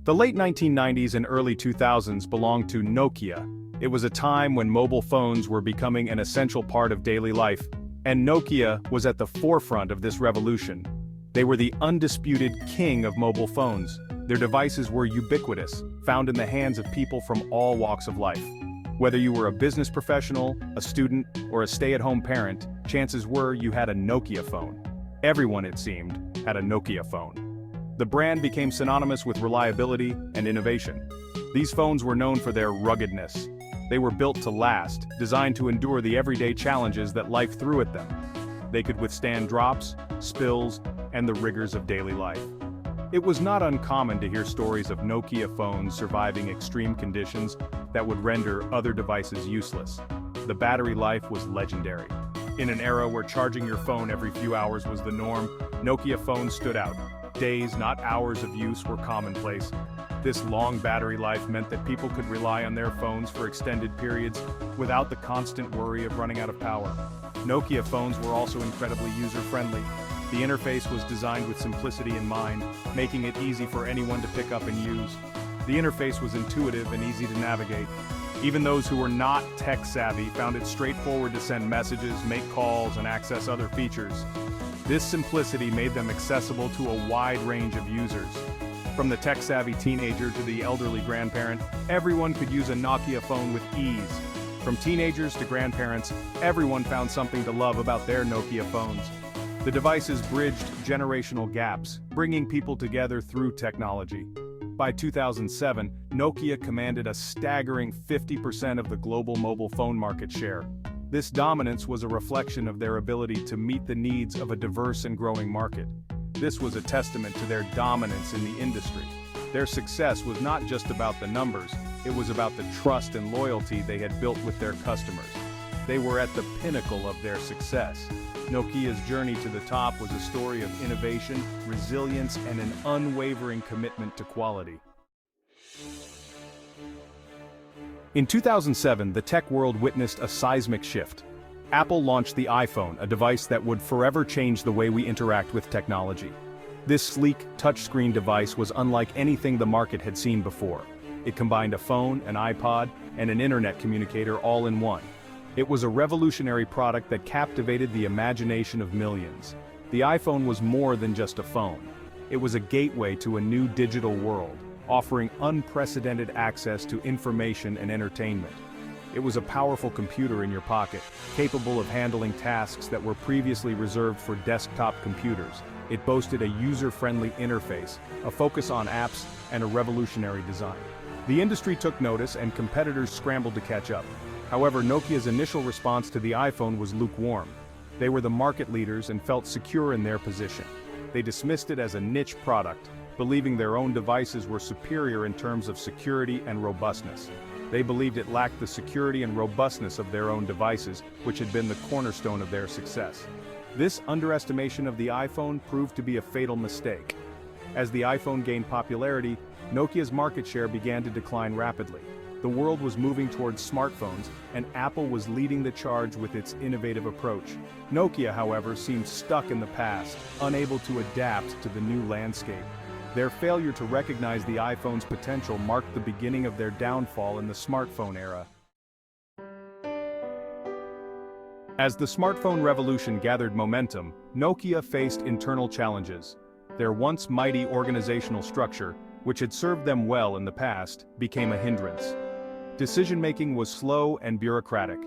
The late 1990s and early 2000s belonged to Nokia. It was a time when mobile phones were becoming an essential part of daily life, and Nokia was at the forefront of this revolution. They were the undisputed king of mobile phones. Their devices were ubiquitous, found in the hands of people from all walks of life. Whether you were a business professional, a student, or a stay-at-home parent, chances were you had a Nokia phone. Everyone, it seemed, had a Nokia phone. The brand became synonymous with reliability and innovation. These phones were known for their ruggedness. They were built to last, designed to endure the everyday challenges that life threw at them. They could withstand drops, spills, and the rigors of daily life. It was not uncommon to hear stories of Nokia phones surviving extreme conditions that would render other devices useless. The battery life was legendary. In an era where charging your phone every few hours was the norm, Nokia phones stood out. Days, not hours of use, were commonplace. This long battery life meant that people could rely on their phones for extended periods without the constant worry of running out of power. Nokia phones were also incredibly user-friendly. The interface was designed with simplicity in mind, making it easy for anyone to pick up and use. The interface was intuitive and easy to navigate. Even those who were not tech-savvy found it straightforward to send messages, make calls, and access other features. This simplicity made them accessible to a wide range of users. From the tech-savvy teenager to the elderly grandparent, everyone could use a Nokia phone with ease. From teenagers to grandparents, everyone found something to love about their Nokia phones. The devices bridged generational gaps, bringing people together through technology. By 2007, Nokia commanded a staggering 50% of the global mobile phone market share. This dominance was a reflection of their ability to meet the needs of a diverse and growing market. This was a testament to their dominance in the industry. Their success was not just about the numbers, it was about the trust and loyalty they had built with their customers. They were at the pinnacle of their success. Nokia's journey to the top was a story of innovation, resilience, and an unwavering commitment to quality. In 2007, the tech world witnessed a seismic shift. Apple launched the iPhone, a device that would forever change the way we interact with technology. This sleek, touchscreen device was unlike anything the market had seen before. It combined a phone, an iPod, and an internet communicator all in one. It was a revolutionary product that captivated the imagination of millions. The iPhone was more than just a phone. It was a gateway to a new digital world, offering unprecedented access to information and entertainment. It was a powerful computer in your pocket, capable of handling tasks that were previously reserved for desktop computers. It boasted a user-friendly interface, a focus on apps, and a revolutionary design. The industry took notice and competitors scrambled to catch up. However, Nokia's initial response to the iPhone was lukewarm. They were the market leaders and felt secure in their position. They dismissed it as a niche product, believing their own devices were superior in terms of security and robustness. They believed it lacked the security and robustness of their own devices, which had been the cornerstone of their success. This underestimation of the iPhone proved to be a fatal mistake. As the iPhone gained popularity, Nokia's market share began to decline rapidly. The world was moving towards smartphones, and Apple was leading the charge with its innovative approach. Nokia, however, seemed stuck in the past, unable to adapt to the new landscape. Their failure to recognize the iPhone's potential marked the beginning of their downfall in the smartphone era. As the smartphone revolution gathered momentum, Nokia faced internal challenges. Their once mighty organizational structure, which had served them well in the past, became a hindrance. Decision-making was slow and bureaucratic.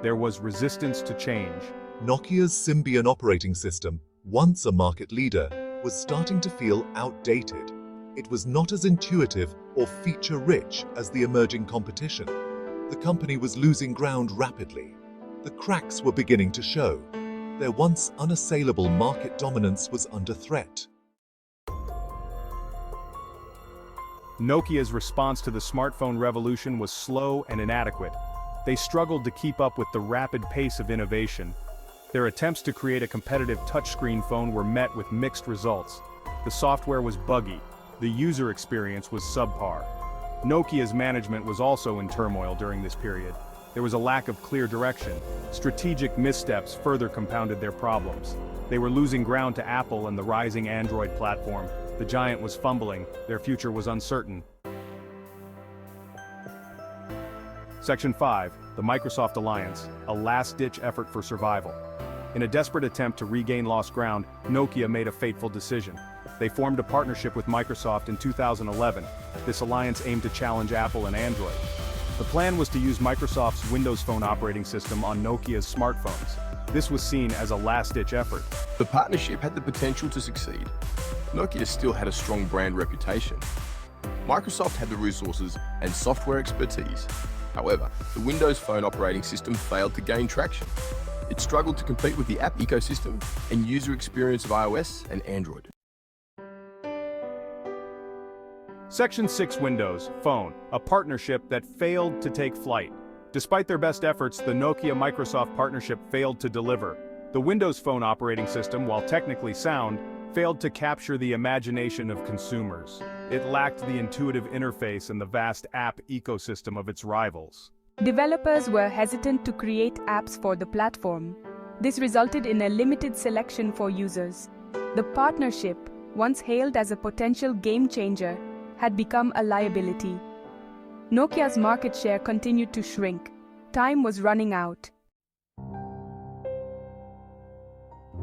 There was resistance to change. Nokia's Symbian operating system, once a market leader, was starting to feel outdated. It was not as intuitive or feature-rich as the emerging competition. The company was losing ground rapidly. The cracks were beginning to show. Their once unassailable market dominance was under threat. Nokia's response to the smartphone revolution was slow and inadequate. They struggled to keep up with the rapid pace of innovation. Their attempts to create a competitive touchscreen phone were met with mixed results. The software was buggy. The user experience was subpar. Nokia's management was also in turmoil during this period. There was a lack of clear direction. Strategic missteps further compounded their problems. They were losing ground to Apple and the rising Android platform. The giant was fumbling, their future was uncertain. Section 5, the Microsoft Alliance, a last-ditch effort for survival. In a desperate attempt to regain lost ground, Nokia made a fateful decision. They formed a partnership with Microsoft in 2011. This alliance aimed to challenge Apple and Android. The plan was to use Microsoft's Windows Phone operating system on Nokia's smartphones. This was seen as a last-ditch effort. The partnership had the potential to succeed. Nokia still had a strong brand reputation. Microsoft had the resources and software expertise. However, the Windows Phone operating system failed to gain traction. It struggled to compete with the app ecosystem and user experience of iOS and Android. Section 6 Windows Phone, a partnership that failed to take flight. Despite their best efforts, the Nokia-Microsoft partnership failed to deliver. The Windows Phone operating system, while technically sound, failed to capture the imagination of consumers. It lacked the intuitive interface and the vast app ecosystem of its rivals. Developers were hesitant to create apps for the platform. This resulted in a limited selection for users. The partnership, once hailed as a potential game changer, had become a liability. Nokia's market share continued to shrink. Time was running out.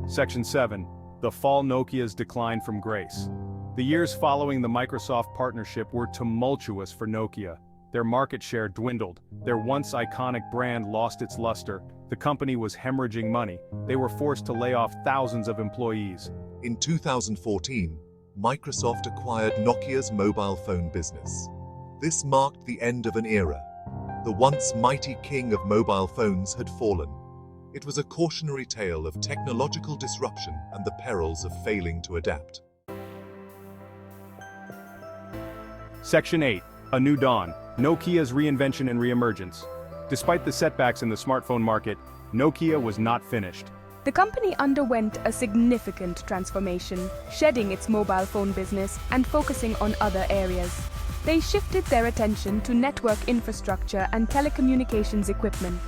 Section 7. The fall Nokia's decline from grace. The years following the Microsoft partnership were tumultuous for Nokia. Their market share dwindled. Their once iconic brand lost its luster. The company was hemorrhaging money. They were forced to lay off thousands of employees. In 2014, Microsoft acquired Nokia's mobile phone business. This marked the end of an era. The once mighty king of mobile phones had fallen. It was a cautionary tale of technological disruption and the perils of failing to adapt. Section 8. A new dawn. Nokia's reinvention and reemergence. Despite the setbacks in the smartphone market, Nokia was not finished. The company underwent a significant transformation, shedding its mobile phone business and focusing on other areas. They shifted their attention to network infrastructure and telecommunications equipment.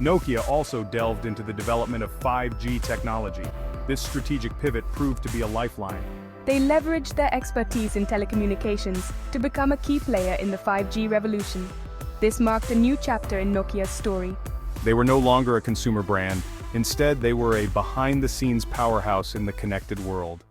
Nokia also delved into the development of 5G technology. This strategic pivot proved to be a lifeline. They leveraged their expertise in telecommunications to become a key player in the 5G revolution. This marked a new chapter in Nokia's story. They were no longer a consumer brand. Instead, they were a behind-the-scenes powerhouse in the connected world.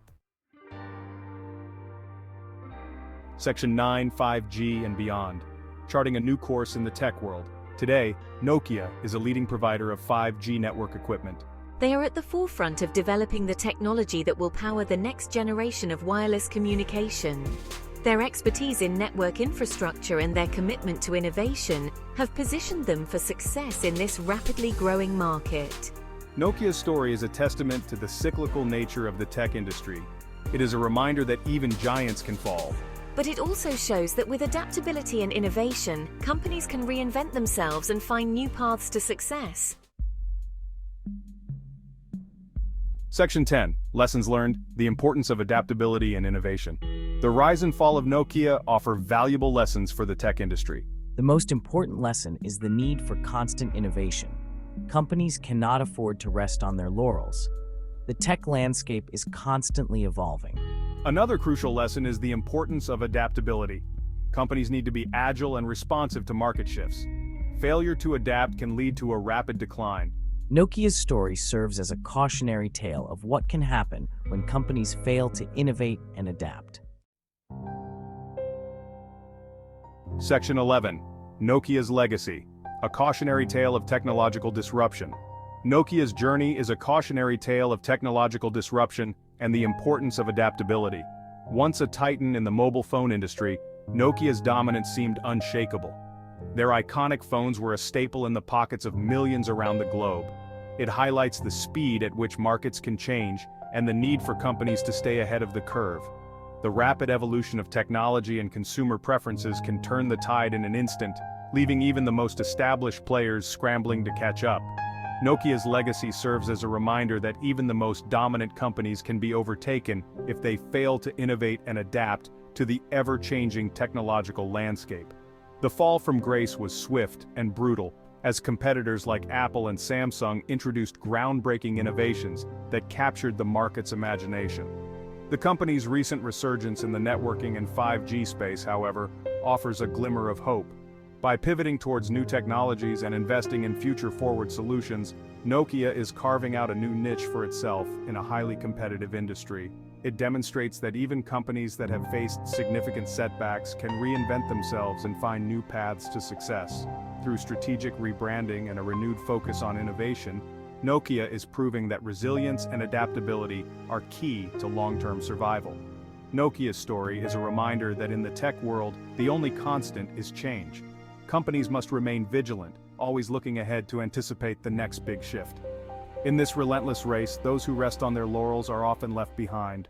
Section 9, 5G and beyond. Charting a new course in the tech world. Today, Nokia is a leading provider of 5G network equipment. They are at the forefront of developing the technology that will power the next generation of wireless communication. Their expertise in network infrastructure and their commitment to innovation have positioned them for success in this rapidly growing market. Nokia's story is a testament to the cyclical nature of the tech industry. It is a reminder that even giants can fall. But it also shows that with adaptability and innovation, companies can reinvent themselves and find new paths to success. Section 10. Lessons learned, the importance of adaptability and innovation. The rise and fall of Nokia offer valuable lessons for the tech industry. The most important lesson is the need for constant innovation. Companies cannot afford to rest on their laurels. The tech landscape is constantly evolving. Another crucial lesson is the importance of adaptability. Companies need to be agile and responsive to market shifts. Failure to adapt can lead to a rapid decline. Nokia's story serves as a cautionary tale of what can happen when companies fail to innovate and adapt. Section 11. Nokia's Legacy. A cautionary tale of technological disruption. Nokia's journey is a cautionary tale of technological disruption and the importance of adaptability. Once a titan in the mobile phone industry, Nokia's dominance seemed unshakable. Their iconic phones were a staple in the pockets of millions around the globe. It highlights the speed at which markets can change and the need for companies to stay ahead of the curve. The rapid evolution of technology and consumer preferences can turn the tide in an instant, leaving even the most established players scrambling to catch up. Nokia's legacy serves as a reminder that even the most dominant companies can be overtaken if they fail to innovate and adapt to the ever-changing technological landscape. The fall from grace was swift and brutal, as competitors like Apple and Samsung introduced groundbreaking innovations that captured the market's imagination. The company's recent resurgence in the networking and 5G space, however, offers a glimmer of hope. By pivoting towards new technologies and investing in future-forward solutions, Nokia is carving out a new niche for itself in a highly competitive industry. It demonstrates that even companies that have faced significant setbacks can reinvent themselves and find new paths to success. Through strategic rebranding and a renewed focus on innovation, Nokia is proving that resilience and adaptability are key to long-term survival. Nokia's story is a reminder that in the tech world, the only constant is change. Companies must remain vigilant, always looking ahead to anticipate the next big shift. In this relentless race, those who rest on their laurels are often left behind.